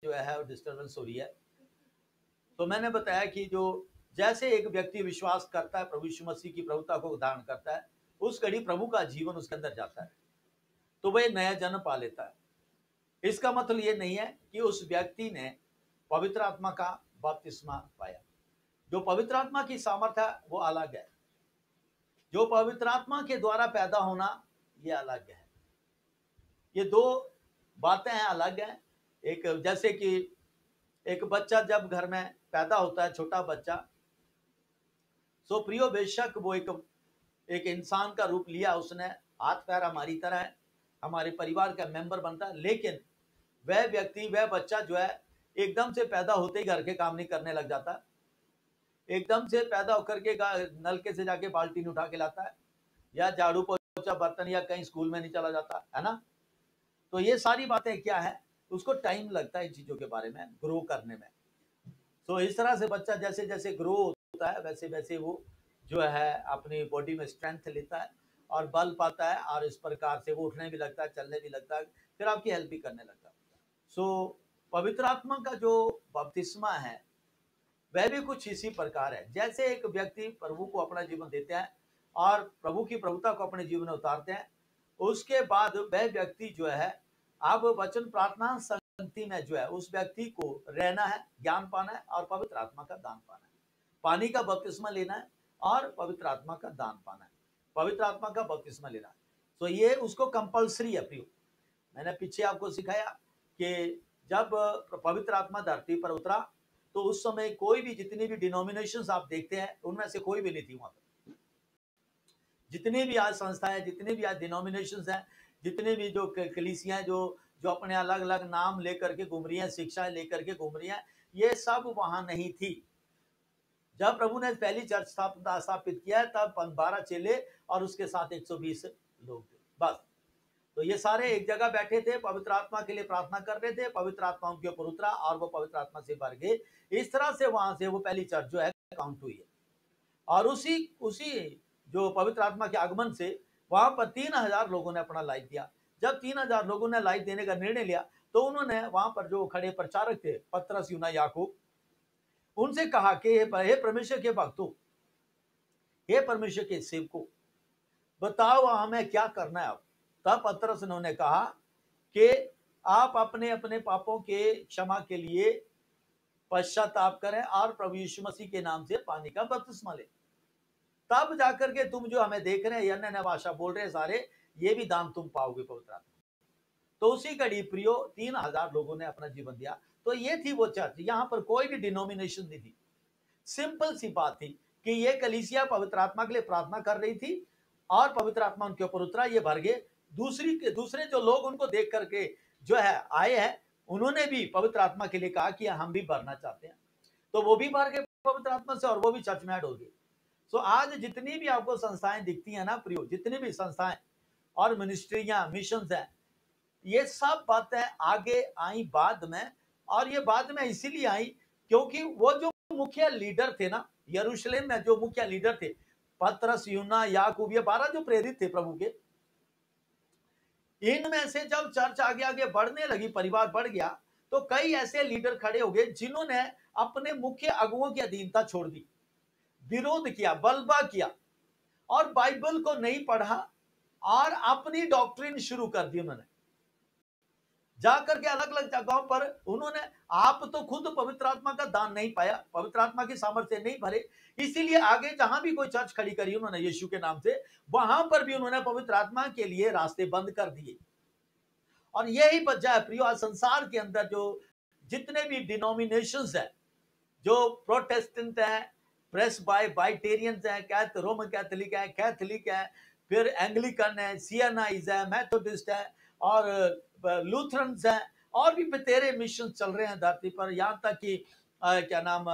जो है डिस्टर्बेंस हो रही है। तो मैंने बताया कि जो जैसे एक व्यक्ति विश्वास करता है, प्रभु यीशु मसीह की प्रभुता को धारण करता है, उस घड़ी प्रभु का जीवन उसके अंदर जाता है, तो वह नया जन्म पा लेता है। इसका मतलब ये नहीं है कि उस व्यक्ति ने पवित्र आत्मा का बपतिस्मा पाया। जो पवित्र आत्मा की सामर्थ्य है वो अलग है, जो पवित्र आत्मा के द्वारा पैदा होना ये अलग है। ये दो बातें हैं, अलग हैं। एक जैसे कि एक बच्चा जब घर में पैदा होता है, छोटा बच्चा, सो प्रियो बेशक वो एक इंसान का रूप लिया उसने, हाथ पैर हमारी तरह है, हमारे परिवार का मेंबर बनता है, लेकिन वह व्यक्ति, वह बच्चा जो है एकदम से पैदा होते ही घर के काम नहीं करने लग जाता, एकदम से पैदा होकर के नलके से जाके बाल्टी नहीं उठा के लाता है, या झाड़ू पोछा बर्तन या कहीं स्कूल में नहीं चला जाता है ना। तो ये सारी बातें क्या है, उसको टाइम लगता है इन चीजों के बारे में ग्रो करने में। तो इस तरह से बच्चा जैसे जैसे ग्रो होता है वैसे वैसे वो जो है अपनी बॉडी में स्ट्रेंथ लेता है और बल पाता है, और इस प्रकार से वो उठने भी लगता है, चलने भी लगता है, फिर आपकी हेल्प भी करने लगता है। सो पवित्र आत्मा का जो बपतिस्मा है वह भी कुछ इसी प्रकार है। जैसे एक व्यक्ति प्रभु को अपना जीवन देते हैं और प्रभु की प्रभुता को अपने जीवन में उतारते हैं, उसके बाद वह व्यक्ति जो है अब वचन प्रार्थना संगति में जो है उस व्यक्ति को रहना है, ज्ञान पाना है और पवित्र आत्मा का दान पाना है। पानी का बपतिस्मा लेना है और पवित्र आत्मा का दान पाना है, पवित्र आत्मा का बपतिस्मा लेना है। तो ये उसको कंपल्सरी है प्रियो। मैंने पीछे आपको सिखाया कि जब पवित्र आत्मा धरती पर उतरा तो उस समय कोई भी, जितनी भी डिनोमिनेशंस आप देखते हैं उनमें से कोई भी नहीं थी वहां पर। जितनी भी आज संस्थाएं, जितनी भी आज डिनोमिनेशंस हैं, जितने भी जो कलीसियां जो जो अपने अलग अलग नाम लेकर के घूम रही हैं, शिक्षाएं लेकर के घूम रही हैं, ये सब वहां नहीं थी। जब प्रभु ने पहली चर्च स्थापित किया तब 12 चेले और उसके साथ 120 लोग थे बस। तो ये सारे एक जगह बैठे थे, पवित्र आत्मा के लिए प्रार्थना कर रहे थे, पवित्र आत्मा उनके ऊपर उतरा और वो पवित्र आत्मा से भर गए। इस तरह से वहां से वो पहली चर्च जो है काउंट हुई है। और उसी जो पवित्र आत्मा के आगमन से वहां पर 3000 लोगों ने अपना लाइफ दिया। जब 3000 लोगों ने लाइफ देने का निर्णय लिया तो उन्होंने वहां पर जो खड़े प्रचारक थे, पतरस, यूहन्ना, याकूब, उनसे कहा कि हे परमेश्वर के भक्तों, हे परमेश्वर के सेवकों, बताओ हमें क्या करना है। अब तब पतरस ने कहा कि आप अपने अपने पापों के क्षमा के लिए पश्चाताप करें और प्रभु यीशु मसीह के नाम से पानी का बपतिस्मा लें, तब जाकर के तुम जो हमें देख रहे हैं, अन्य अन्य भाषा बोल रहे हैं सारे, ये भी दान तुम पाओगे पवित्र आत्मा। तो उसी घड़ी प्रियो 3000 लोगों ने अपना जीवन दिया। तो ये थी वो चर्च, यहाँ पर कोई भी डिनोमिनेशन नहीं थी। सिंपल सी बात थी कि ये कलीसिया पवित्र आत्मा के लिए प्रार्थना कर रही थी और पवित्र आत्मा उनके ऊपर उतरा, ये भर गए। दूसरे जो लोग उनको देख करके जो है आए हैं, उन्होंने भी पवित्र आत्मा के लिए कहा कि हम भी भरना चाहते हैं, तो वो भी भर गए पवित्र आत्मा से और वो भी चर्च में ऐड हो गए। सो आज जितनी भी आपको संस्थाएं दिखती हैं ना प्रियो, जितनी भी संस्थाएं और मिनिस्ट्रियां, मिशन हैं, ये सब बातें आगे आई बाद में। और ये बाद में इसीलिए आई क्योंकि वो जो मुख्य लीडर थे ना यरूशलेम में, जो मुख्य लीडर थे पतरस, यूहन्ना, याकूब, ये 12 जो प्रेरित थे प्रभु के, इनमें से जब चर्च आगे आगे बढ़ने लगी, परिवार बढ़ गया, तो कई ऐसे लीडर खड़े हो गए जिन्होंने अपने मुख्य अगुओं की अधीनता छोड़ दी, विरोध किया, बलवा किया और बाइबल को नहीं पढ़ा और अपनी डॉक्ट्रिन शुरू कर दी। उन्होंने जाकर के अलग अलग जगहों पर उन्होंने, आप तो खुद पवित्र आत्मा का दान नहीं पाया, पवित्र आत्मा की सामर्थ्य नहीं भरे, इसीलिए आगे जहां भी कोई चर्च खड़ी करी उन्होंने यीशु के नाम से, वहां पर भी उन्होंने पवित्र आत्मा के लिए रास्ते बंद कर दिए। और यही वजह है प्रियो, संसार के अंदर जो जितने भी डिनोमिनेशंस है, जो प्रोटेस्टेंट है, प्रेस्बाइटेरियंस है, रोमन कैथोलिक है, फिर एंग्लिकन है, सियनाइज है, मेथोडिस्ट है और लूथरन्स हैं, और भी तेरे मिशन चल रहे हैं धरती पर। यहाँ तक कि क्या नाम,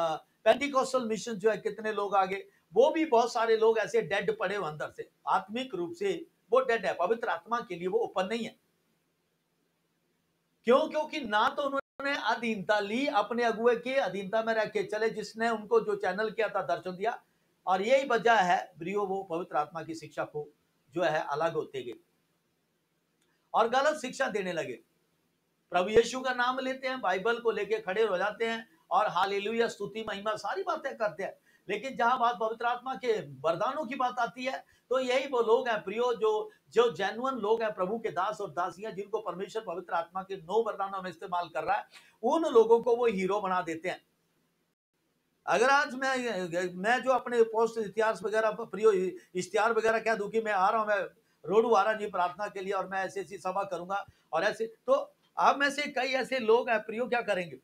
पेंटिकोस्टल मिशन जो है, कितने लोग आगे, वो भी बहुत सारे लोग ऐसे डेड पड़े हुए अंदर से, आत्मिक रूप से वो डेड है, पवित्र आत्मा के लिए वो ओपन नहीं है। क्यों? क्योंकि ना तो उन्होंने अधीनता ली, अपने अगुए के अधीनता में रह के चले, जिसने उनको जो चैनल किया था, दर्शन दिया। और यही वजह है ब्रियो, वो पवित्र आत्मा की शिक्षा को जो है अलग होते गए और गलत शिक्षा देने लगे। प्रभु यीशु का नाम लेते हैं, बाइबल को लेके खड़े हो जाते हैं और हालेलुया, स्तुति महिमा सारी बातें करते हैं। लेकिन जहां बात पवित्र आत्मा के वरदानों की बात आती है, तो यही वो लोग हैं प्रियो, जो जो जेन्युइन लोग हैं, प्रभु के दास और दासियां, जिनको परमेश्वर पवित्र आत्मा के 9 वरदानों में इस्तेमाल कर रहा है, उन लोगों को वो हीरो बना देते हैं। अगर आज मैं जो अपने पोस्ट इतिहास वगैरह प्रियो इश्तिहार वगैरह कह दूं कि मैं आ रहा हूं, मैं रोडू आ रहा जी प्रार्थना के लिए और मैं ऐसी ऐसी सभा करूंगा और ऐसे, तो आप में से कई ऐसे लोग हैं प्रियो, क्या करेंगे,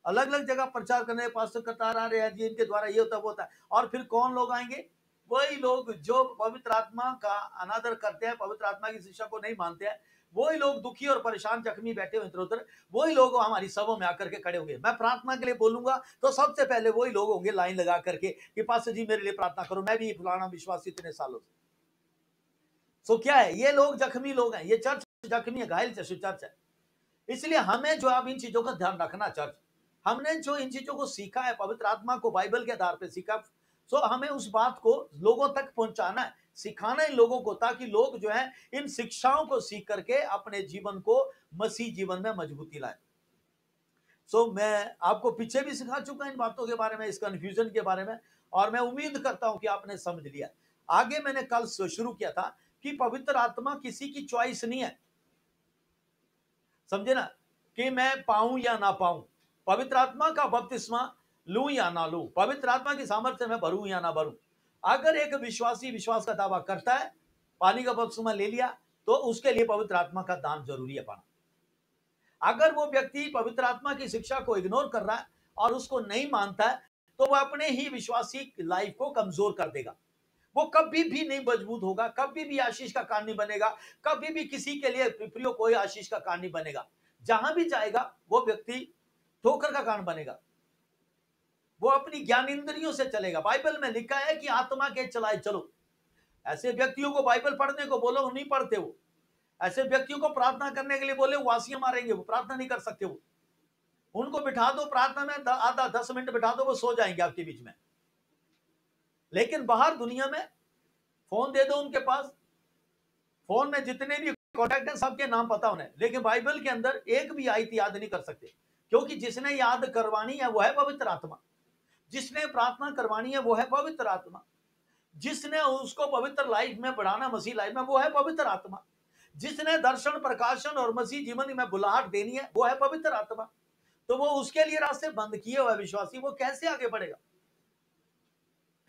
अलग अलग जगह प्रचार करने, पास्टर कतार आ रहे हैं जी, इनके द्वारा ये होता वो होता है, और फिर कौन लोग आएंगे, वही लोग जो पवित्र आत्मा का अनादर करते हैं, पवित्र आत्मा की शिक्षा को नहीं मानते हैं, वही लोग दुखी और परेशान जख्मी बैठे हुए इधर उधर, वही लोग हमारी सभा में आकर के खड़े होंगे। मैं प्रार्थना के लिए बोलूंगा तो सबसे पहले वही लोग होंगे लाइन लगा करके कि पास्टर जी मेरे लिए प्रार्थना करो, मैं भी फलाना विश्वासी इतने सालों से। सो क्या है, ये लोग जख्मी लोग हैं, ये चर्च जख्मी है, घायल चर्च है। इसलिए हमें जो अब इन चीजों का ध्यान रखना, चर्च हमने जो इन चीजों को सीखा है, पवित्र आत्मा को बाइबल के आधार पर सीखा, सो हमें उस बात को लोगों तक पहुंचाना है, सिखाना है लोगों को, ताकि लोग जो है इन शिक्षाओं को सीख करके अपने जीवन को मसीह जीवन में मजबूती लाए। सो मैं आपको पीछे भी सिखा चुका इन बातों के बारे में, इस कंफ्यूजन के बारे में, और मैं उम्मीद करता हूं कि आपने समझ लिया। आगे मैंने कल शुरू किया था कि पवित्र आत्मा किसी की चॉइस नहीं है, समझे ना, कि मैं पाऊं या ना पाऊं, पवित्र आत्मा का बपतिस्मा लूं या ना लूं, पवित्र आत्मा की सामर्थ्य में भरूं या ना भरूं। अगर एक विश्वासी विश्वास का दावा करता है, पानी का बपतिस्मा ले लिया, तो उसके लिए पवित्र आत्मा का दान जरूरी है पाना। अगर वो व्यक्ति पवित्र आत्मा की शिक्षा को इग्नोर कर रहा है और उसको नहीं मानता है, तो वो अपने ही विश्वासी लाइफ को कमजोर कर देगा, वो कभी भी नहीं मजबूत होगा, कभी भी आशीष का कारण नहीं बनेगा, कभी भी किसी के लिए प्रियो कोई आशीष का कारण नहीं बनेगा। जहां भी जाएगा वो व्यक्ति ठोकर का कारण बनेगा, वो अपनी ज्ञान इंद्रियों से चलेगा। बाइबल में लिखा है कि आत्मा के चलाए चलो। ऐसे व्यक्तियों को बाइबल पढ़ने को बोलो, नहीं पढ़ते वो। ऐसे व्यक्तियों को प्रार्थना करने के लिए बोले, वासियां मारेंगे, वो प्रार्थना नहीं कर सकते। वो उनको बिठा दो प्रार्थना में, आधा 10 मिनट बिठा दो, वो सो जाएंगे आपके बीच में। लेकिन बाहर दुनिया में फोन दे दो उनके पास, फोन में जितने भी कॉन्टैक्ट हैं सबके नाम पता उन्हें, लेकिन बाइबल के अंदर एक भी आयत याद नहीं कर सकते, क्योंकि जिसने याद करवानी है वो है पवित्र आत्मा, जिसने प्रार्थना करवानी है वो है पवित्र आत्मा, जिसने उसको पवित्र लाइफ में बढ़ाना मसीह लाइफ में वो है पवित्र आत्मा, जिसने दर्शन प्रकाशन और मसीह जीवन में बुलाहट देनी है वो है पवित्र आत्मा। तो वो उसके लिए रास्ते बंद किए हुए विश्वासी वो कैसे आगे बढ़ेगा?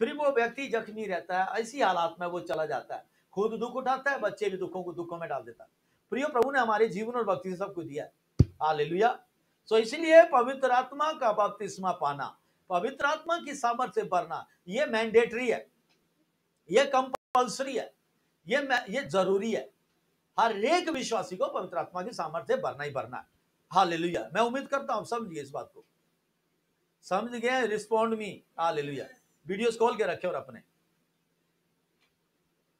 फिर वो व्यक्ति जख्मी रहता है, ऐसी हालात में वो चला जाता है, खुद दुख उठाता है, बच्चे भी दुखों को दुखों में डाल देता है। प्रिय प्रभु ने हमारे जीवन और भक्ति से सब कुछ दिया है, हालेलुया। सो इसलिए पवित्र आत्मा का बपतिस्मा पाना, पवित्र आत्मा की सामर्थ्य से भरना, ये मैंडेटरी है, ये कंपल्सरी है, ये जरूरी है। हर एक विश्वासी को पवित्र आत्मा की सामर्थ्य से भरना ही भरना है, हालेलुया। मैं उम्मीद करता हूं समझ गए इस बात को, समझ गए, रिस्पॉन्ड मी, हालेलुया। वीडियोस खोल के रखे और अपने,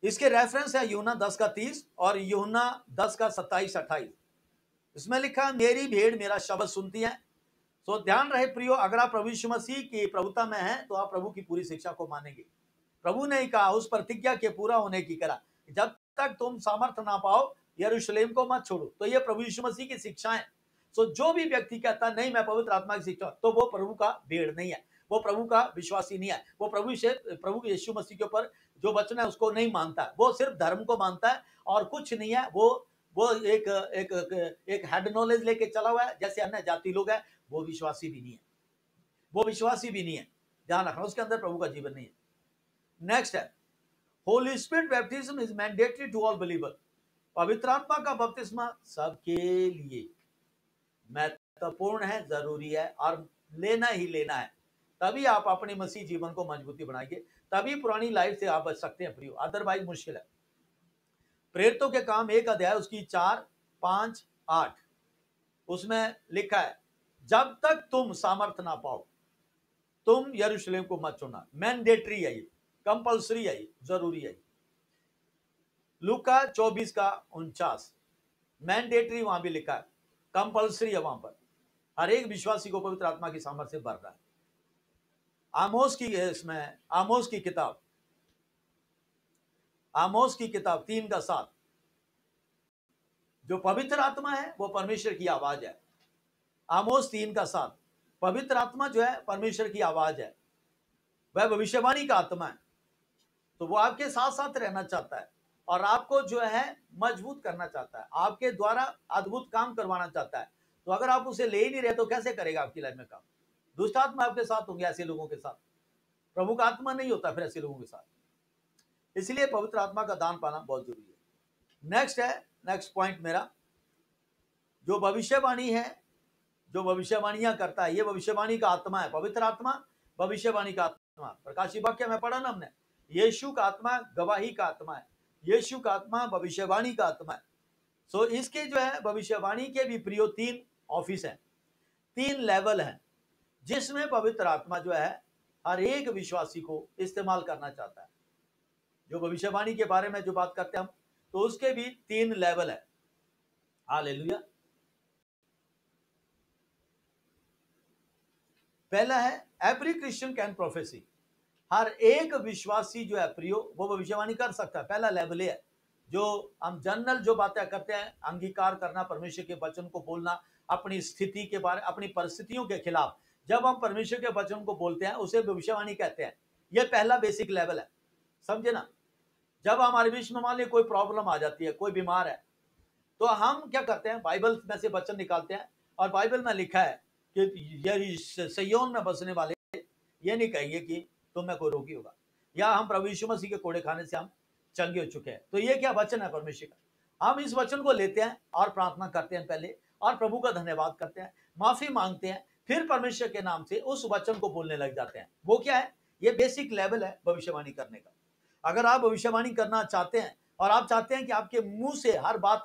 इसके रेफरेंस है यूहन्ना 10:30 और यूहन्ना 10:27-28। इसमें लिखा, मेरी भेड़ मेरा शब्द सुनती है। तो ध्यान रहे प्रियो, अगर आप प्रभु यीशु मसीह की प्रभुता में हैं तो आप प्रभु की पूरी शिक्षा को मानेंगे। प्रभु ने कहा उस प्रतिज्ञा के पूरा होने की करा, जब तक तुम सामर्थ ना पाओ यरूशलेम को मत छोड़ो। तो ये प्रभु यीशु मसीह की शिक्षाएं। तो जो भी व्यक्ति कहता नहीं मैं पवित्र आत्मा की शिक्षा, तो वो प्रभु का भेड़ नहीं है, वो प्रभु का विश्वासी नहीं है, वो प्रभु यीशु मसीह के ऊपर जो वचन है उसको नहीं मानता है, वो सिर्फ धर्म को मानता है और कुछ नहीं है। वो एक हेड नॉलेज लेके चला हुआ है, जैसे अन्य जाति लोग हैं। वो विश्वासी भी नहीं है, वो विश्वासी भी नहीं है, ध्यान रखना, उसके अंदर प्रभु का जीवन नहीं है। नेक्स्ट है, holy spirit baptism is mandatory to all believer. पवित्र आत्मा का बपतिस्मा सबके लिए महत्वपूर्ण है, जरूरी है और लेना ही लेना है। तभी आप अपने मसीह जीवन को मजबूती बनाएंगे, तभी पुरानी लाइफ से आप बच सकते हैं प्रियो, अदरवाइज मुश्किल है। प्रेरितों के काम 1 अध्याय उसकी 4, 5, 8 उसमें लिखा है, जब तक तुम सामर्थ ना पाओ तुम यरूशलेम को मत छोड़ना। मैंडेटरी है ये, कंपल्सरी है ये, जरूरी है। लूका 24:49 मैंडेटरी वहां भी लिखा है, कंपल्सरी है वहां पर। हर एक विश्वासी को पवित्र आत्मा की सामर्थ्य से भर रहा है। आमोस की किताब 3:7 जो पवित्र आत्मा है वो परमेश्वर की आवाज है। आमोस 3:7, पवित्र आत्मा जो है परमेश्वर की आवाज है, वह भविष्यवाणी का आत्मा है। तो वो आपके साथ साथ रहना चाहता है और आपको जो है मजबूत करना चाहता है, आपके द्वारा अद्भुत काम करवाना चाहता है। तो अगर आप उसे ले ही नहीं रहे तो कैसे करेगा आपकी लाइफ में काम? दुष्ट आत्मा आपके साथ होंगे ऐसे लोगों के साथ, प्रभु का आत्मा नहीं होता फिर ऐसे लोगों के साथ। इसलिए पवित्र आत्मा का दान पाना बहुत जरूरी है। नेक्स्ट पॉइंट मेरा, जो भविष्यवाणी है, जो भविष्यवाणियां करता है, ये भविष्यवाणी का आत्मा है। पवित्र आत्मा भविष्यवाणी का आत्मा। प्रकाशित वाक्य में पढ़ा ना हमने, यीशु का आत्मा गवाही का आत्मा है, यीशु का आत्मा भविष्यवाणी का आत्मा है। सो इसके जो है भविष्यवाणी के भी प्रियो 3 ऑफिस हैं, 3 लेवल हैं, जिसमें पवित्र आत्मा जो है हर एक विश्वासी को इस्तेमाल करना चाहता है। जो भविष्यवाणी के बारे में जो बात करते हैं हम, तो उसके भी 3 लेवल है। हालेलुया। पहला है एवरी क्रिश्चियन कैन प्रोफेसी। हर एक विश्वासी जो है प्रियो वो भविष्यवाणी कर सकता है। पहला लेवल है जो हम जनरल जो बातें करते हैं, अंगीकार करना, परमेश्वर के वचन को बोलना, अपनी स्थिति के बारे, अपनी परिस्थितियों के खिलाफ जब हम परमेश्वर के वचन को बोलते हैं उसे भविष्यवाणी कहते हैं। यह पहला बेसिक लेवल है, समझे ना। जब हमारे बीच में मान लीजिए कोई प्रॉब्लम आ जाती है, कोई बीमार है, तो हम क्या करते हैं, बाइबल में से वचन निकालते हैं और बाइबल में लिखा है कि सिय्योन में बसने वाले ये नहीं कहेंगे कि तुम में कोई रोगी होगा, या हम प्रभु यीशु मसीह के कोड़े खाने से हम चंगे हो चुके हैं। तो ये क्या वचन है परमेश्वर का। हम इस वचन को लेते हैं और प्रार्थना करते हैं पहले, और प्रभु का धन्यवाद करते हैं, माफी मांगते हैं, फिर परमेश्वर के नाम से उस वचन को बोलने लग जाते हैं। वो क्या है, ये बेसिक लेवल है भविष्यवाणी करने का। अगर आप भविष्यवाणी करना चाहते हैं और आप चाहते हैं कि आपके मुंह से हर बात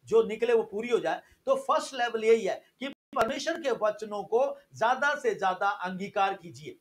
जो निकले वो पूरी हो जाए, तो फर्स्ट लेवल यही है कि परमेश्वर के वचनों को ज्यादा से ज्यादा अंगीकार कीजिए।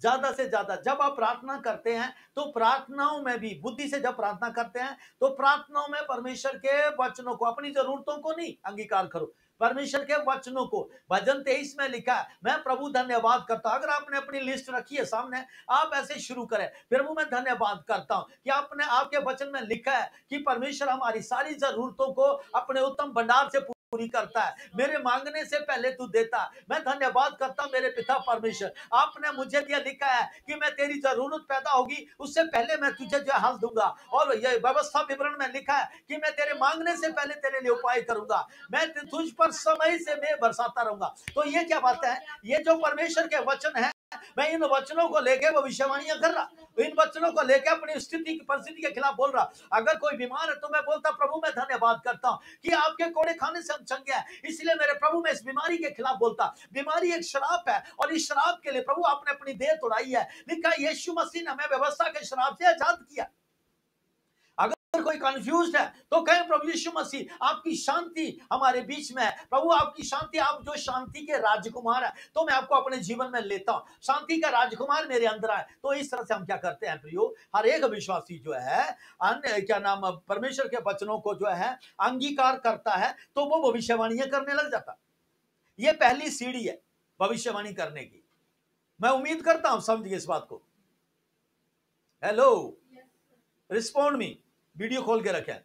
ज्यादा से ज्यादा जब आप प्रार्थना करते हैं तो प्रार्थनाओं में भी बुद्धि से जब प्रार्थना करते हैं तो प्रार्थनाओं में परमेश्वर के वचनों को, अपनी जरूरतों को नहीं अंगीकार करो, परमेश्वर के वचनों को। भजन 23 में लिखा है, मैं प्रभु धन्यवाद करता हूं। अगर आपने अपनी लिस्ट रखी है सामने, आप ऐसे शुरू करें, प्रभु मैं धन्यवाद करता हूं कि आपने, आपके वचन में लिखा है कि परमेश्वर हमारी सारी जरूरतों को अपने उत्तम भंडार से पूरी करता है, मेरे मांगने से पहले तू देता। मैं धन्यवाद करता हूं मेरे पिता परमेश्वर, आपने मुझे दिया, लिखा है कि मैं तेरी जरूरत पैदा होगी उससे पहले मैं तुझे जो हल दूंगा। और ये व्यवस्था विवरण में लिखा है कि मैं तेरे मांगने से पहले तेरे लिए उपाय करूंगा, मैं तुझ पर समय से मैं बरसाता रहूंगा। तो ये क्या बात है, ये जो परमेश्वर के वचन है, मैं इन वचनों को लेके भविष्यवाणियां कर रहा, इन वचनों को लेकर अपनी स्थिति की परिस्थिति के खिलाफ बोल रहा। अगर कोई बीमार है तो मैं बोलता प्रभु मैं धन्यवाद करता हूं कि आपके कोड़े खाने से हम चंगे हैं, इसलिए मेरे प्रभु मैं इस बीमारी के खिलाफ बोलता। बीमारी एक श्राप है और इस श्राप के लिए प्रभु आपने अपनी देह तोड़ाई है। लिखा यीशु मसीह ने हमें व्यवस्था के श्राप से आजाद किया। अगर कोई कंफ्यूज्ड है तो कहें प्रभु यीशु मसीह आपकी शांति हमारे बीच में है, प्रभु आपकी शांति, आप जो शांति के राजकुमार है, तो मैं आपको अपने जीवन में लेता हूं, शांति का राजकुमार मेरे अंदर है। तो इस तरह से हम क्या करते हैं प्रियो, हर एक विश्वासी जो है अन्य क्या नाम परमेश्वर के वचनों को जो है अंगीकार करता है, तो वो भविष्यवाणियां करने लग जाता। ये पहली सीढ़ी है भविष्यवाणी करने की। मैं उम्मीद करता हूं समझ गए इस बात को। हेलो, रिस्पॉन्ड मी, वीडियो खोल के रखें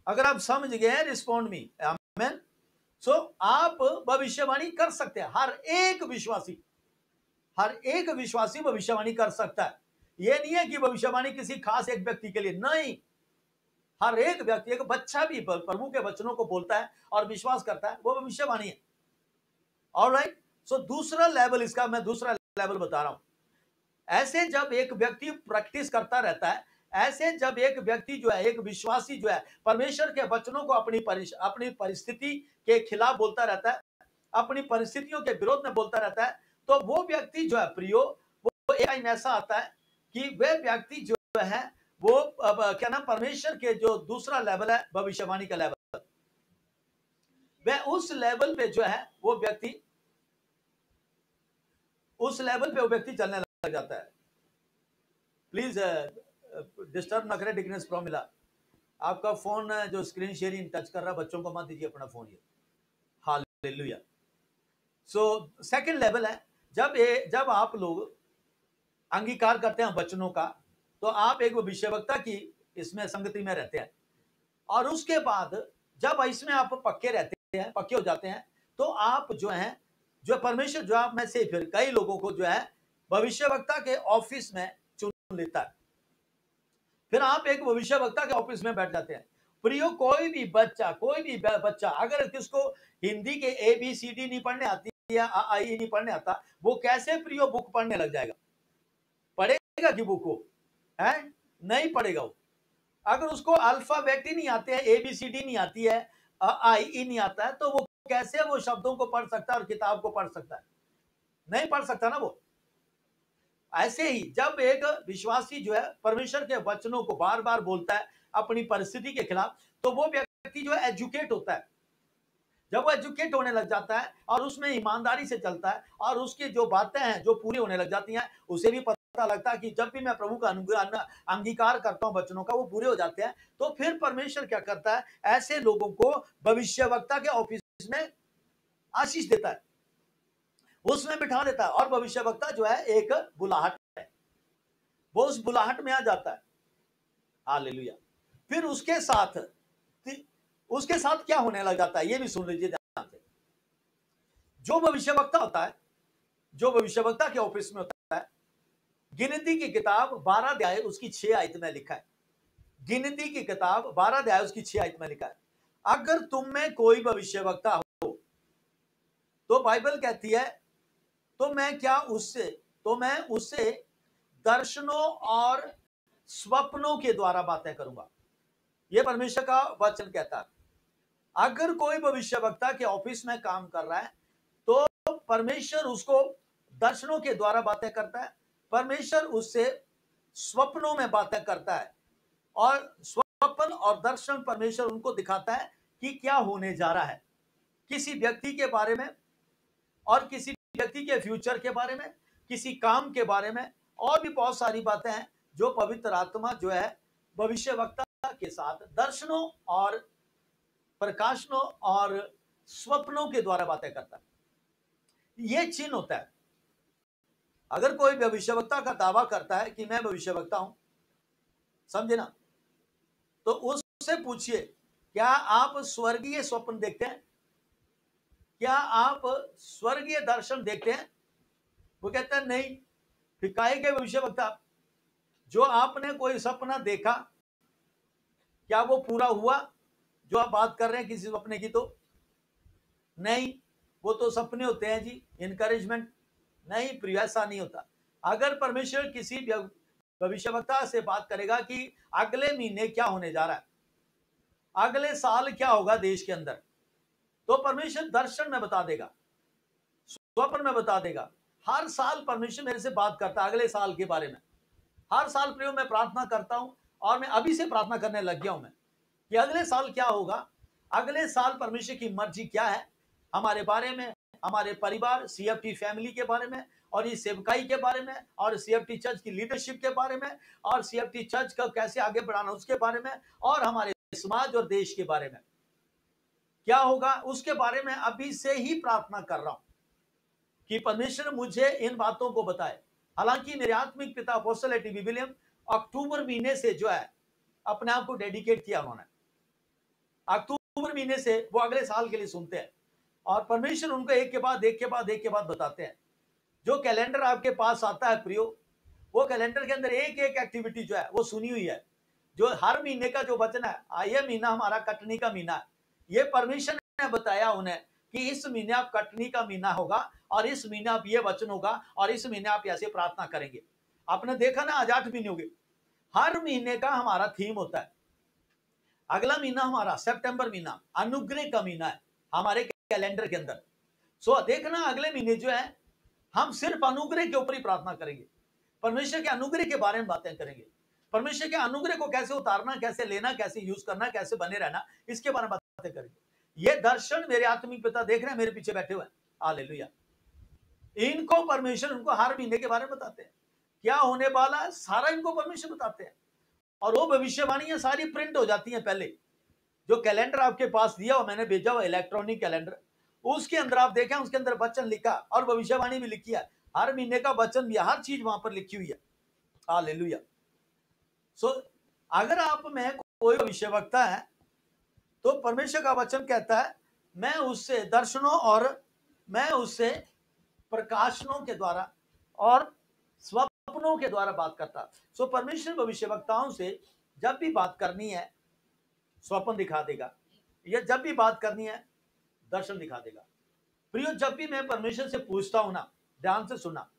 अगर आप समझ गए, रिस्पॉन्ड मी, आमेन। सो आप भविष्यवाणी कर सकते हैं, हर एक विश्वासी भविष्यवाणी कर सकता है। यह नहीं है कि भविष्यवाणी किसी खास एक व्यक्ति के लिए, नहीं, हर एक व्यक्ति, एक बच्चा भी प्रभु के वचनों को बोलता है और विश्वास करता है, वो भविष्यवाणी है। ऑलराइट, सो दूसरा लेवल, इसका मैं दूसरा लेवल बता रहा हूं। ऐसे जब एक व्यक्ति प्रैक्टिस करता रहता है, ऐसे जब एक व्यक्ति जो है, एक विश्वासी जो है, परमेश्वर के वचनों को अपनी परिस्थिति के खिलाफ बोलता रहता है, अपनी परिस्थितियों के विरोध में बोलता रहता है, तो वो व्यक्ति जो है प्रियो, वो एक टाइम ऐसा आता है कि वह व्यक्ति जो है वो क्या नाम, परमेश्वर के जो दूसरा लेवल है भविष्यवाणी का लेवल, वह उस लेवल पे जो है वो व्यक्ति, उस लेवल पे वो व्यक्ति चलने लग जाता है। प्लीज डिस्टर्ब ना करें, डिग्नेस प्रो मिला। आपका फोन जो स्क्रीन शेयरिंग टच कर रहा है, बच्चों को मत दीजिए अपना फोन ये। हालेलुया। सो सेकंड लेवल है, जब आप लोग अंगीकार करते हैं वचनों का, तो आप एक भविष्यवक्ता की इसमें संगति में रहते हैं। और उसके बाद जब इसमें आप पक्के रहते हैं, पक्के हो जाते हैं, तो आप जो है, जो परमेश्वर जो आप में से फिर कई लोगों को जो है भविष्यवक्ता के ऑफिस में चुन लेता है। फिर आप एक भविष्यवक्ता के ऑफिस में बैठ जाते हैं। प्रियो, कोई भी बच्चा अगर किसको हिंदी के ABCD नहीं पढ़ने आती या आई नहीं पढ़ने आता, वो कैसे प्रियो बुक पढ़ने लग जाएगा? पढ़ेगा कि बुक को है? नहीं पढ़ेगा वो। अगर उसको अल्फाबेट ही नहीं आते हैं, ABCD नहीं आती है, आई नहीं आता है, तो वो कैसे वो शब्दों को पढ़ सकता है और किताब को पढ़ सकता है? नहीं पढ़ सकता ना वो। ऐसे ही जब एक विश्वासी जो है परमेश्वर के वचनों को बार बार बोलता है अपनी परिस्थिति के खिलाफ, तो वो व्यक्ति जो है एजुकेट होता है। जब वो एजुकेट होने लग जाता है और उसमें ईमानदारी से चलता है और उसकी जो बातें हैं जो पूरी होने लग जाती हैं, उसे भी पता लगता है कि जब भी मैं प्रभु का अंगीकार करता हूं वचनों का, वो पूरे हो जाते हैं। तो फिर परमेश्वर क्या करता है? ऐसे लोगों को भविष्यवक्ता के ऑफिस में आशीष देता है, उसमें बिठा देता है। और भविष्यवक्ता जो है एक बुलाहट है, वो उस बुलाहट में आ जाता है। हालेलुया। फिर उसके साथ क्या होने लग जाता है, ये भी सुन लीजिए ध्यान से। जो भविष्यवक्ता होता है, जो भविष्यवक्ता के ऑफिस में होता है, गिनती की किताब 12 अध्याय उसकी 6 आयत में लिखा है। गिनती की किताब 12 अध्याय उसकी 6 आयत में लिखा है, अगर तुम में कोई भविष्यवक्ता हो, तो बाइबल कहती है, तो मैं उससे दर्शनों और स्वप्नों के द्वारा बातें करूंगा। यह परमेश्वर का वचन कहता है। अगर कोई भविष्यवक्ता के ऑफिस में काम कर रहा है, तो परमेश्वर उसको दर्शनों के द्वारा बातें करता है, परमेश्वर उससे स्वप्नों में बातें करता है, और स्वप्न और दर्शन परमेश्वर उनको दिखाता है कि क्या होने जा रहा है किसी व्यक्ति के बारे में, और किसी व्यक्ति के फ्यूचर के बारे में, किसी काम के बारे में, और भी बहुत सारी बातें हैं जो पवित्र आत्मा जो है भविष्यवक्ता के साथ दर्शनों और प्रकाशनों और स्वप्नों के द्वारा बातें करता है। यह चिन्ह होता है। अगर कोई भविष्यवक्ता का दावा करता है कि मैं भविष्यवक्ता हूं, समझे ना, तो उससे पूछिए, क्या आप स्वर्गीय स्वप्न देखते हैं? क्या आप स्वर्गीय दर्शन देखते हैं? वो कहता है नहीं। फिर काहे के भविष्यवक्ता? जो आपने कोई सपना देखा, क्या वो पूरा हुआ जो आप बात कर रहे हैं किसी सपने की? तो नहीं, वो तो सपने होते हैं जी, इनकरेजमेंट। नहीं प्रिय, ऐसा नहीं होता। अगर परमेश्वर किसी भविष्यवक्ता से बात करेगा कि अगले महीने क्या होने जा रहा है, अगले साल क्या होगा देश के अंदर, तो परमेश्वर दर्शन में बता देगा, स्वप्न में बता देगा। हर साल परमेश्वर मेरे से बात करता है अगले साल के बारे में। हर साल प्रियो मैं प्रार्थना करता हूं, और मैं अभी से प्रार्थना करने लग गया हूं मैं कि अगले साल क्या होगा, अगले साल परमेश्वर की मर्जी क्या है हमारे बारे में, हमारे परिवार CFT फैमिली के बारे में, और इस सेवकाई के बारे में, और CFT चर्च की लीडरशिप के बारे में, और CFT चर्च का कैसे आगे बढ़ाना उसके बारे में, और हमारे समाज और देश के बारे में क्या होगा उसके बारे में अभी से ही प्रार्थना कर रहा हूं कि परमेश्वर मुझे इन बातों को बताए। हालांकि मेरे आत्मिक पिता अपोस्टल टीबी विलियम अक्टूबर महीने से जो है अपने आप को डेडिकेट किया, उन्होंने अक्टूबर महीने से वो अगले साल के लिए सुनते हैं, और परमेश्वर उनको एक के बाद बताते हैं। जो कैलेंडर आपके पास आता है प्रियो, वो कैलेंडर के अंदर एक एक एक्टिविटी जो है वो सुनी हुई है, जो हर महीने का जो वचन है। ये महीना हमारा कटनी का महीना है, ये परमेश्वर ने बताया उन्हें कि इस महीने आप कटनी का महीना होगा, और इस महीने आप ये वचन होगा, और इस महीने आप ऐसे प्रार्थना करेंगे। आपने देखा ना, आज 8 महीने हो गए, हर महीने का हमारा थीम होता है। अगला महीना हमारा सितंबर महीना अनुग्रह का महीना है हमारे कैलेंडर के अंदर। सो देखना, अगले महीने जो है हम सिर्फ अनुग्रह के ऊपर ही प्रार्थना करेंगे, परमेश्वर के अनुग्रह के बारे में बातें करेंगे, परमेश्वर के अनुग्रह को कैसे उतारना, कैसे लेना, कैसे यूज करना, कैसे बने रहना, इसके बारे में बातें करेंगे। ये दर्शन मेरे आत्मिक पिता देख रहे हैं, मेरे पीछे बैठे हुए हैं। हालेलुया। इनको परमेश्वर उनको हर महीने के बारे में बताते हैं, क्या होने वाला है सारा इनको परमेश्वर बताते हैं, और वो भविष्यवाणियां सारी प्रिंट हो जाती हैं। पहले जो कैलेंडर आपके पास दिया हुआ, मैंने भेजा हुआ इलेक्ट्रॉनिक कैलेंडर, उसके अंदर आप देखें, उसके अंदर वचन लिखा और भविष्यवाणी भी लिखी है, हर महीने का वचन भी, हर चीज वहां पर लिखी हुई है। हालेलुया। सो अगर आप में कोई भविष्यवक्ता है, तो परमेश्वर का वचन कहता है मैं उससे दर्शनों और मैं उससे प्रकाशनों के द्वारा और स्वप्नों के द्वारा बात करता। सो परमेश्वर भविष्यवक्ताओं से जब भी बात करनी है स्वप्न दिखा देगा, या जब भी बात करनी है दर्शन दिखा देगा। प्रियो, जब भी मैं परमेश्वर से पूछता हूं ना, ध्यान से सुनना,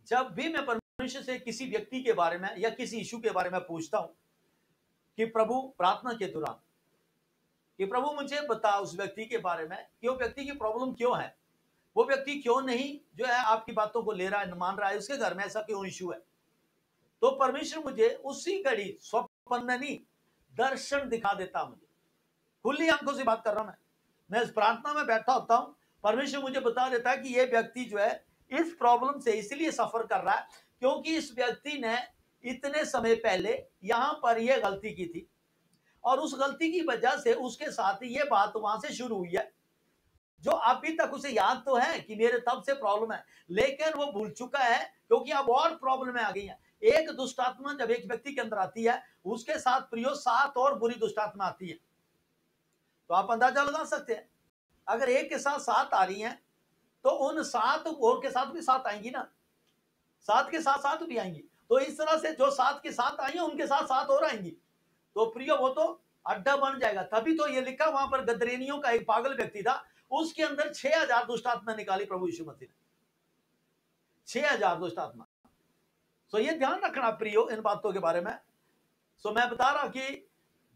जब भी मैं परमेश्वर से किसी व्यक्ति के बारे में या किसी इशू के बारे में पूछता हूं कि प्रभु, प्रार्थना के दौरान, कि प्रभु मुझे बता उस व्यक्ति के बारे में कि वो व्यक्ति की प्रॉब्लम क्यों है, वो व्यक्ति क्यों नहीं जो है आपकी बातों को ले रहा है, मान रहा है, उसके घर में ऐसा क्यों इशू है। तो परमेश्वर मुझे उसी घड़ी स्वप्न नहीं दर्शन दिखा देता। मुझे खुली आंखों से बात कर रहा हूं, मैं इस प्रार्थना में बैठा होता हूं, परमेश्वर मुझे बता देता है कि ये व्यक्ति जो है इस प्रॉब्लम से इसलिए सफर कर रहा है क्योंकि इस व्यक्ति ने इतने समय पहले यहां पर यह गलती की थी और उस गलती की वजह से उसके साथ ये बात वहां से शुरू हुई है, जो अभी तक उसे याद तो है कि मेरे तब से प्रॉब्लम है, लेकिन वो भूल चुका है क्योंकि अब और प्रॉब्लम आ गई है। एक दुष्ट आत्मा जब एक व्यक्ति के अंदर आती है, उसके साथ प्रियो 7 और बुरी दुष्ट आत्मा आती है। तो आप अंदाजा लगा सकते हैं, अगर एक के साथ 7 आ रही हैं तो उन 7 और के साथ भी 7 आएंगी ना, 7 के साथ 7 भी आएंगी। तो इस तरह से जो 7 के साथ आई है उनके साथ 7 और आएंगी, तो प्रियो वो तो अड्डा बन जाएगा। तभी तो ये लिखा वहां पर गदरेनियों का एक पागल व्यक्ति था, उसके अंदर 6000 दुष्ट आत्मा निकाली प्रभु यीशु मसीह ने, 6000 दुष्ट आत्मा। सो ये ध्यान रखना प्रियो इन बातों के बारे में। सो मैं बता रहा कि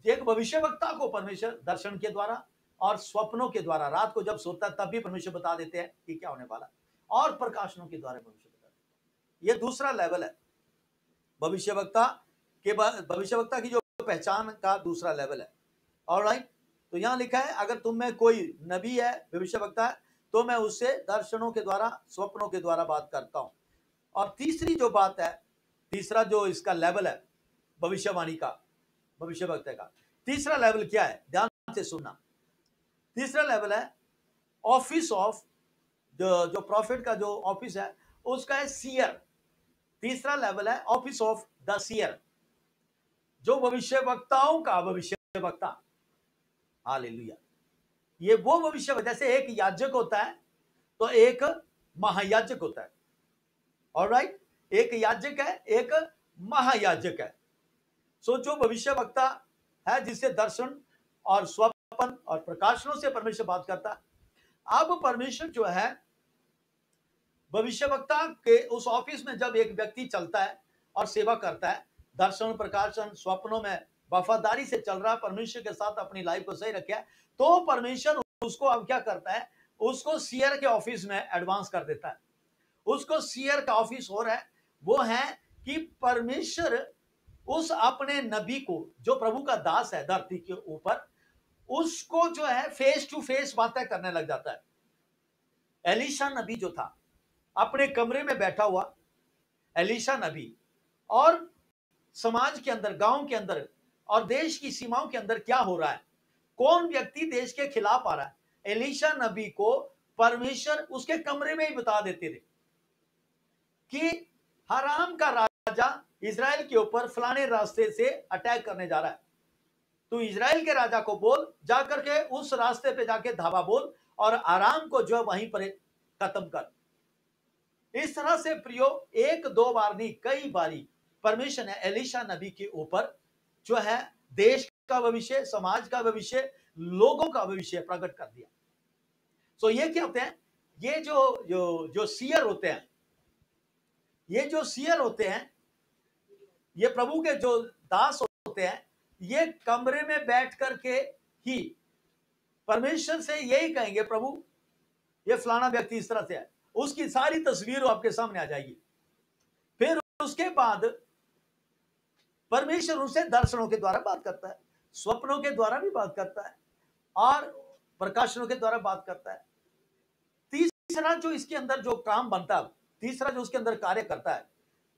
एक भविष्यवक्ता को परमेश्वर दर्शन के द्वारा और स्वप्नों के द्वारा, रात को जब सोता है तब भी परमेश्वर बता देते हैं कि क्या होने वाला, और प्रकाशनों के द्वारा परमेश्वर बता देते हैं। ये दूसरा लेवल है भविष्यवक्ता के बाद, भविष्यवक्ता की जो पहचान का दूसरा लेवल है। ऑलराइट, तो यहां लिखा है अगर तुम में कोई नबी है, भविष्यवक्ता है, तो मैं उससे दर्शनों के द्वारा स्वप्नों के द्वारा बात करता हूं। और तीसरी जो बात है, तीसरा जो इसका लेवल है भविष्यवाणी का, भविष्यवक्ता का तीसरा लेवल क्या है, ध्यान से सुनना। तीसरा लेवल है ऑफिस ऑफ जो प्रॉफिट का जो ऑफिस है उसका है सीयर। तीसरा लेवल है ऑफिस ऑफ द सीयर, जो भविष्यवक्ताओं का भविष्यवक्ता। हालेलुया। ये वो भविष्य, जैसे एक याजक होता है तो एक महायाजक होता है। ऑलराइट, एक याजक है, एक महायाजक है। सो जो भविष्यवक्ता है जिससे दर्शन और स्वप्न और प्रकाशनों से परमेश्वर बात करता है। अब परमेश्वर जो है भविष्यवक्ता के उस ऑफिस में जब एक व्यक्ति चलता है और सेवा करता है, दर्शन प्रकाशन स्वप्नों में वफादारी से चल रहा है, परमेश्वर के साथ अपनी लाइफ को सही रखा है, तो परमेश्वर उसको अब क्या करता है, उसको सीयर के ऑफिस में एडवांस कर देता है। उसको सीयर का ऑफिस हो रहा है, वो है कि परमेश्वर उस अपने नबी को जो प्रभु का दास है धरती के ऊपर, उसको जो है फेस टू फेस बातें करने लग जाता है। एलीशा नबी जो था अपने कमरे में बैठा हुआ, एलीशा नबी, और समाज के अंदर, गांव के अंदर और देश की सीमाओं के अंदर क्या हो रहा है, कौन व्यक्ति देश के खिलाफ आ रहा है, एलीशा नबी को परमेश्वर उसके कमरे में ही बता देते थे कि हराम का राजा इजराइल के ऊपर फलाने रास्ते से अटैक करने जा रहा है। तू इजराइल के राजा को बोल, जाकर के उस रास्ते पे जाके धावा बोल और आराम को जो है वहीं पर खत्म कर। इस तरह से प्रियो एक दो बार नहीं, कई बारी परमेश्वर ने एलीशा नबी के ऊपर जो है देश का भविष्य, समाज का भविष्य, लोगों का भविष्य प्रकट कर दिया। सो ये क्या होते हैं, ये जो सीयर होते हैं, ये जो सीयर होते हैं, ये प्रभु के जो दास होते हैं, ये कमरे में बैठ करके ही परमेश्वर से यही कहेंगे, प्रभु ये फलाना व्यक्ति इस तरह से है, उसकी सारी तस्वीर आपके सामने आ जाएगी। फिर उसके बाद परमेश्वर उनसे दर्शनों के द्वारा बात करता है, स्वप्नों के द्वारा भी बात करता है और प्रकाशनों के द्वारा बात करता है। तीसरा जो इसके अंदर जो काम बनता है, तीसरा जो उसके अंदर कार्य करता है,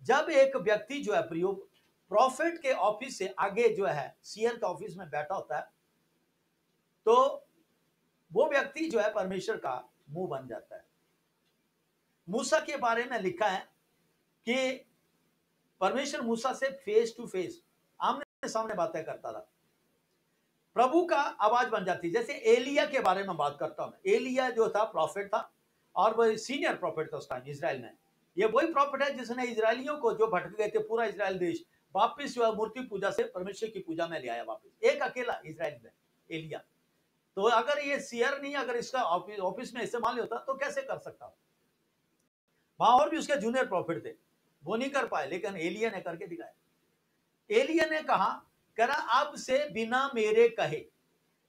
जब एक व्यक्ति जो है प्रियो प्रॉफिट के ऑफिस से आगे जो है सीयर के ऑफिस में बैठा होता है, तो वो व्यक्ति जो है परमेश्वर का मुंह बन जाता है। मूसा के बारे में लिखा है कि परमेश्वर मूसा से फेस टू फेस, आमने सामने बातें करता था। प्रभु का आवाज बन जाती है। जैसे एलिया के बारे में बात करता हूं, एलिया जो था प्रॉफिट था और वो सीनियर प्रॉफिट था उस टाइम इजराइल में। ये वही प्रॉफिट है जिसने इजरायलियों को जो भटक गए थे पूरा इजराइल देश वापिस जो मूर्ति पूजा से परमेश्वर की पूजा में ले आया वापिस, एक अकेला इजराइल में एलिया। तो अगर ये शेयर नहीं, अगर इसका ऑफिस में इस्तेमाल नहीं होता तो कैसे कर सकता? वहां और भी उसके जूनियर प्रॉफिट थे, वो नहीं कर पाए, लेकिन एलिया ने करके दिखाया। एलिया ने कहा अब से बिना मेरे कहे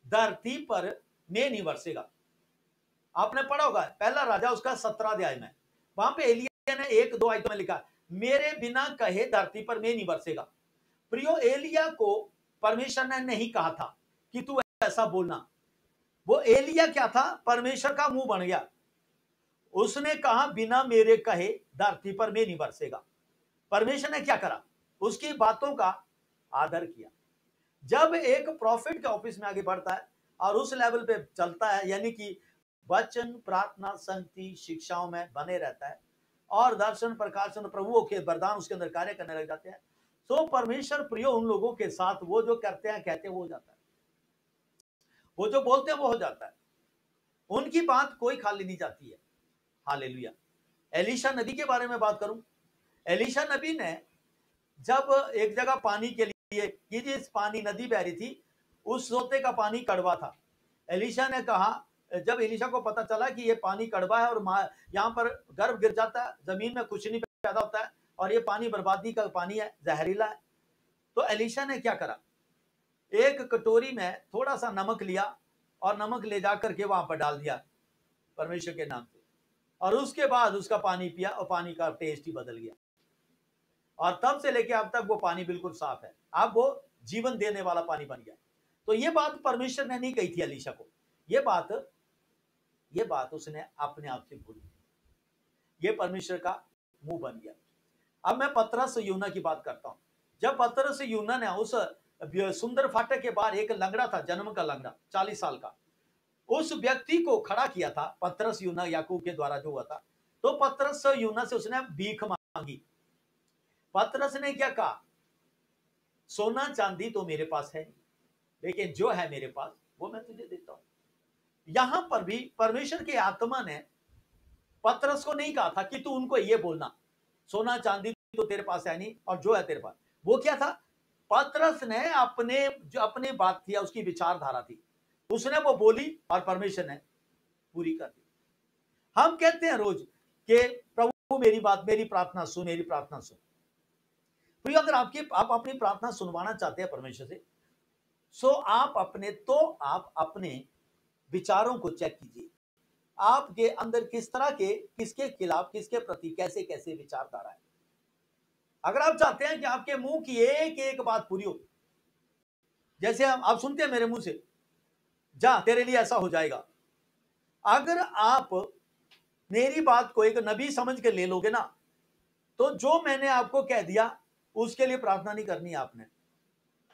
धरती पर मैं नहीं बरसेगा। आपने पढ़ा होगा पहला राजा उसका 17 अध्याय में, वहां पे एलिया ने 1-2 आयतों में लिखा मेरे बिना कहे धरती पर मैं नहीं बरसेगा। प्रियो, एलिया को परमेश्वर ने नहीं कहा था कि तू ऐसा बोलना। वो एलिया क्या था? परमेश्वर का मुंह बन गया। उसने कहा बिना मेरे कहे धरती पर मैं नहीं बरसेगा। परमेश्वर ने क्या करा? उसकी बातों का आदर किया। जब एक प्रॉफिट के ऑफिस में आगे बढ़ता है और उस लेवल पे चलता है, यानी कि वचन, प्रार्थना, संगति, शिक्षाओं में बने रहता है और दर्शन, प्रकाशन, प्रभुओं के वरदान उसके अंदर कार्य करने लग जाते हैं, तो परमेश्वर प्रियो उन लोगों के साथ वो जो करते हैं कहते हैं वो हो जाता है, वो जो बोलते हैं वो हो जाता है, उनकी बात कोई खाली नहीं जाती है। हालेलुया। एलीशा नबी के बारे में बात करूं, एलीशा नबी ने जब एक जगह पानी के लिए कि जिस पानी नदी बह रही थी उस सोते का पानी कड़वा था, एलीशा ने कहा, जब एलीशा को पता चला कि ये पानी कड़वा है और यहाँ पर गर्भ गिर जाता है, जमीन में कुछ नहीं पैदा होता है और ये पानी बर्बादी का पानी है, जहरीला है, तो एलीशा ने क्या करा? एक कटोरी में थोड़ा सा नमक लिया और नमक ले जाकर के वहां पर डाल दिया परमेश्वर के नाम से, और उसके बाद उसका पानी पिया और पानी का टेस्ट ही बदल गया, और तब से लेके अब तक वो पानी बिल्कुल साफ है। अब वो जीवन देने वाला पानी बन गया। तो ये बात परमेश्वर ने नहीं कही थी एलीशा को, ये बात उसने अपने आप से बोली, ये परमेश्वर का मुंह बन गया। अब मैं पतरस यूना की बात करता हूं। जब पतरस यूना ने उस सुंदर फाटक के बाहर एक लंगड़ा था, जन्म का लंगड़ा 40 साल का, उस व्यक्ति को खड़ा किया था पतरस यूना याकूब के द्वारा जो हुआ था, तो पतरस यूना से उसने भीख मांगी। पतरस ने क्या कहा? सोना चांदी तो मेरे पास है, लेकिन जो है मेरे पास वो मैं तुझे देता हूं। यहां पर भी परमेश्वर की आत्मा ने पतरस को नहीं कहा था कि तू उनको ये बोलना सोना चांदी तो तेरे पास है नहीं और जो है तेरे पास, वो क्या था? पतरस ने अपनी बात थी, उसकी विचारधारा थी, उसने वो बोली और परमेश्वर ने पूरी कर दी। हम कहते हैं रोज कि प्रभु मेरी बात, मेरी प्रार्थना सुन, मेरी प्रार्थना सुन। तो अगर आप अपनी प्रार्थना सुनवाना चाहते हैं परमेश्वर से, सो आप अपने विचारों को चेक कीजिए, आपके अंदर किस तरह के, किसके खिलाफ, किसके प्रति कैसे कैसे विचारधारा है। अगर आप चाहते हैं कि आपके मुंह की एक एक बात पूरी हो, जैसे आप सुनते हैं मेरे मुंह से, जा तेरे लिए ऐसा हो जाएगा, अगर आप मेरी बात को एक नबी समझ के ले लोगे ना, तो जो मैंने आपको कह दिया उसके लिए प्रार्थना नहीं करनी।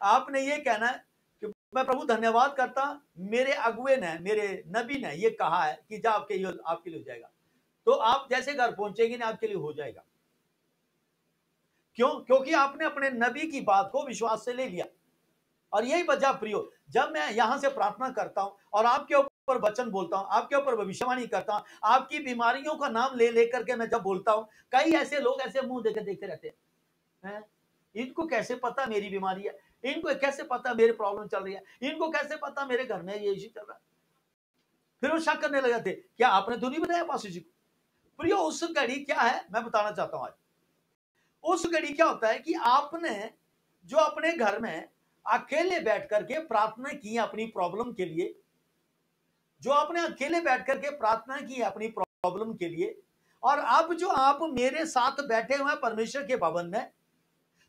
आपने ये कहना है कि मैं प्रभु धन्यवाद करता, मेरे अगुए ने, मेरे नबी ने ये कहा है कि जा आपके लिए हो जाएगा। तो आप जैसे घर पहुंचेंगे ना, आपके लिए हो जाएगा। क्यों? क्योंकि आपने अपने नबी की बात को विश्वास से ले लिया। और यही वजह प्रियो, जब मैं यहां से प्रार्थना करता हूं और आपके ऊपर वचन बोलता हूं, आपके ऊपर भविष्यवाणी करता हूं, आपकी बीमारियों का नाम ले लेकर के मैं जब बोलता हूं, कई ऐसे लोग ऐसे मुंह देकर देखते रहते हैं, इनको कैसे पता मेरी बीमारी है, इनको कैसे पता मेरे प्रॉब्लम चल रही है, इनको कैसे पता मेरे घर में ये इश्यू चल रहा है। फिर वो शक करने लग जाते, क्या आपने तो नहीं बताया पास्टर जी को? प्रियो, उस घड़ी क्या है मैं बताना चाहता हूं आज। उस घड़ी क्या होता है कि आपने जो अपने घर में अकेले बैठ करके प्रार्थना की अपनी प्रॉब्लम के लिए, जो आपने अकेले बैठ करके प्रार्थना की अपनी प्रॉब्लम के लिए, और अब जो आप मेरे साथ बैठे हुए हैं परमेश्वर के भवन में,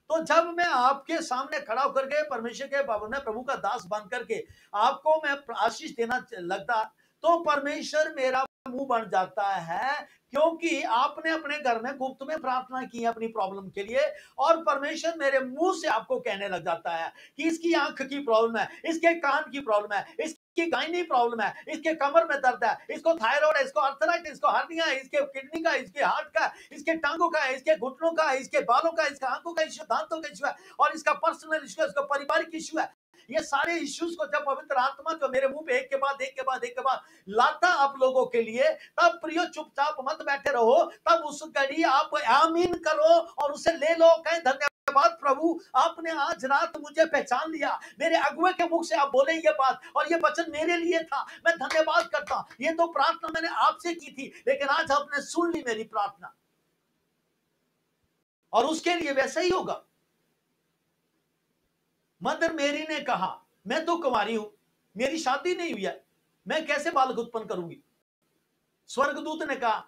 तो जब मैं आपके सामने खड़ा होकर के परमेश्वर के भवन में प्रभु का दास बन करके आपको मैं आशीष देना लगता, तो परमेश्वर मेरा मुंह बन जाता है, क्योंकि आपने अपने घर में गुप्त में प्रार्थना की अपनी प्रॉब्लम के लिए, और परमेश्वर मेरे मुंह से आपको कहने लग जाता है कि इसकी आंख की प्रॉब्लम है, इसके कान की प्रॉब्लम है, इसकी गायनी प्रॉब्लम है, इसके कमर में दर्द है, इसको थायराइड है, इसको अर्थराइटिस, इसको हर्निया है, इसके किडनी का, इसके हार्ट का, इसके टांगों का, इसके घुटनों का, इसके बालों का, इसका आंखों का इश्यू, दांतों का इश्यू है, और इसका पर्सनल इश्यू है, इसका पारिवारिक इश्यू है। ये सारे इश्यूज को जब पवित्र आत्मा जो मेरे मुंह पे एक के बाद एक के बाद एक के बाद लाता आप लोगों के लिए, तब प्रियो चुपचाप मत बैठे रहो, तब उस घड़ी आप आमीन करो और उसे ले लो, कहें धन्यवाद प्रभु, आपने आज रात मुझे पहचान लिया, मेरे अगुए के मुख से आप बोले ये बात और ये वचन मेरे लिए था, मैं धन्यवाद करता हूं। ये तो प्रार्थना मैंने आपसे की थी, लेकिन आज आपने सुन ली मेरी प्रार्थना, और उसके लिए वैसा ही होगा। मदर मेरी ने कहा, मैं तो कुंवारी हूं, मेरी शादी नहीं हुई है, मैं कैसे बालक उत्पन्न करूंगी। स्वर्गदूत ने कहा,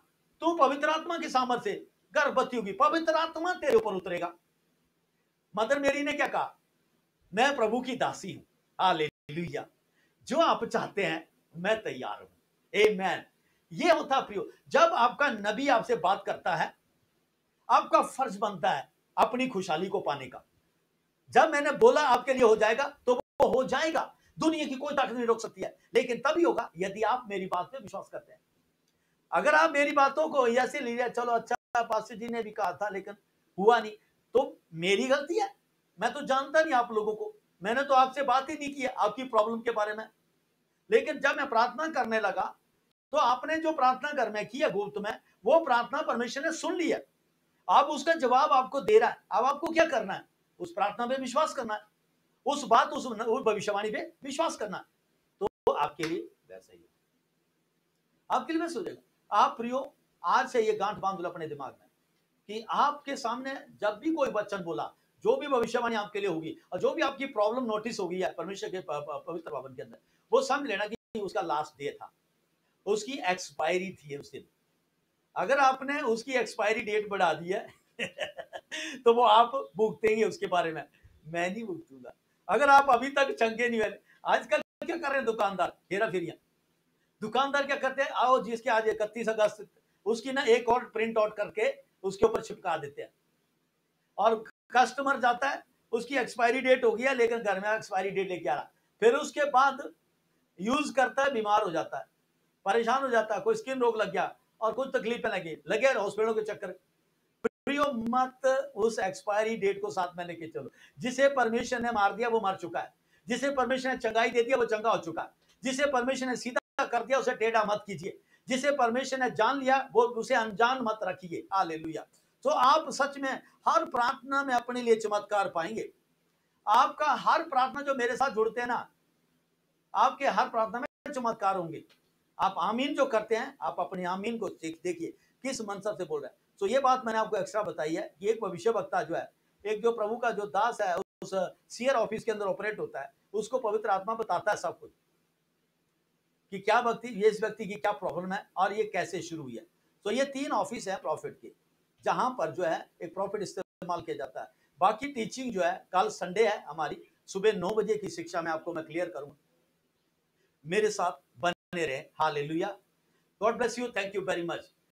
तू पवित्र आत्मा के सामर्थ्य से गर्भवती होगी, पवित्र आत्मा तेरे ऊपर उतरेगा। मदर मेरी ने क्या कहा, मैं प्रभु की दासी हूं, हालेलुया, जो आप चाहते हैं मैं तैयार हूं। आमेन। ये होता प्रियो, जब आपका नबी आपसे बात करता है, आपका फर्ज बनता है अपनी खुशहाली को पाने का। जब मैंने बोला आपके लिए हो जाएगा, तो वो हो जाएगा, दुनिया की कोई ताकत नहीं रोक सकती है, लेकिन तभी होगा यदि आप मेरी बात पे विश्वास करते हैं। अगर आप मेरी बातों को ऐसे ले लिया, चलो अच्छा पास्टर जी ने भी कहा था लेकिन हुआ नहीं, तो मेरी गलती है, मैं तो जानता नहीं आप लोगों को, मैंने तो आपसे बात ही नहीं की आपकी प्रॉब्लम के बारे में। लेकिन जब मैं प्रार्थना करने लगा, तो आपने जो प्रार्थना घर में की है गुप्त में, वो प्रार्थना परमेश्वर ने सुन ली है, अब उसका जवाब आपको दे रहा है। अब आपको क्या करना है, उस प्रार्थना पे विश्वास करना है, उस बात उस भविष्यवाणी पे विश्वास करना है, तो आपके लिए वैसा ही, आपके लिए वैसा हो जाएगा। आप प्रियो आज से ये गांठ बांध लो अपने दिमाग में कि आपके सामने जब भी कोई वचन बोला, जो भी भविष्यवाणी आपके लिए होगी और जो भी आपकी प्रॉब्लम नोटिस होगी है परमेश्वर के पवित्र भवन के अंदर, वो समझ लेना कि उसका लास्ट डे था, उसकी एक्सपायरी थी उस दिन। अगर आपने उसकी एक्सपायरी डेट बढ़ा दी है तो वो आप भुगतेंगे उसके बारे में, मैं नहीं भुगतूंगा। अगर आप अभी तक चंगे नहीं हुए, आजकल क्या कर रहे हैं दुकानदार, हेरा फेरियां, दुकानदार क्या करते हैं, आओ जिसके आज 31 अगस्त, उसकी ना एक और प्रिंट आउट करके उसके ऊपर चिपका देते हैं, और कस्टमर जाता है, उसकी एक्सपायरी डेट हो गई है लेकिन घर में एक्सपायरी डेट लेके आ रहा, फिर उसके बाद यूज करता है, बीमार हो जाता है, परेशान हो जाता है, कोई स्किन रोग लग गया और कुछ तकलीफें लगे हॉस्पिटलों के चक्कर। प्रियो मत उस एक्सपायरी डेट को साथ में लेके चलो। जिसे परमेश्वर ने मार दिया वो मर चुका है, जिसे परमेश्वर ने चंगाई दे दिया वो चंगा हो चुका है, जिसे परमेश्वर ने सीधा कर दिया उसे टेढ़ा मत कीजिए, जिसे परमेश्वर ने जान लिया वो उसे अनजान मत रखिए। हालेलुया। तो आप सच में हर प्रार्थना में अपने लिए चमत्कार पाएंगे। आपका हर प्रार्थना जो मेरे साथ जुड़ते हैं ना, आपके हर प्रार्थना में चमत्कार होंगे। आप आमीन जो करते हैं, आप अपनी आमीन को देखिए किस मनसब से बोल रहे हैं। तो ये बात मैंने आपको एक्स्ट्रा बताई है कि एक भविष्य वक्ता जो है, एक जो प्रभु का जो दास है, उस सीयर ऑफिस के अंदर ऑपरेट होता है, उसको पवित्र आत्मा बताता है सब कुछ कि क्या व्यक्ति, ये इस व्यक्ति की क्या प्रॉब्लम है और ये कैसे शुरू हुई है। तो ये 3 ऑफिस है प्रॉफिट के, जहां पर जो है एक प्रॉफिट इस्तेमाल किया जाता है। बाकी टीचिंग जो है, कल संडे है हमारी, सुबह 9 बजे की शिक्षा में आपको मैं क्लियर करूंगा, मेरे साथ बने रहे। Hallelujah. God bless you, thank you very much.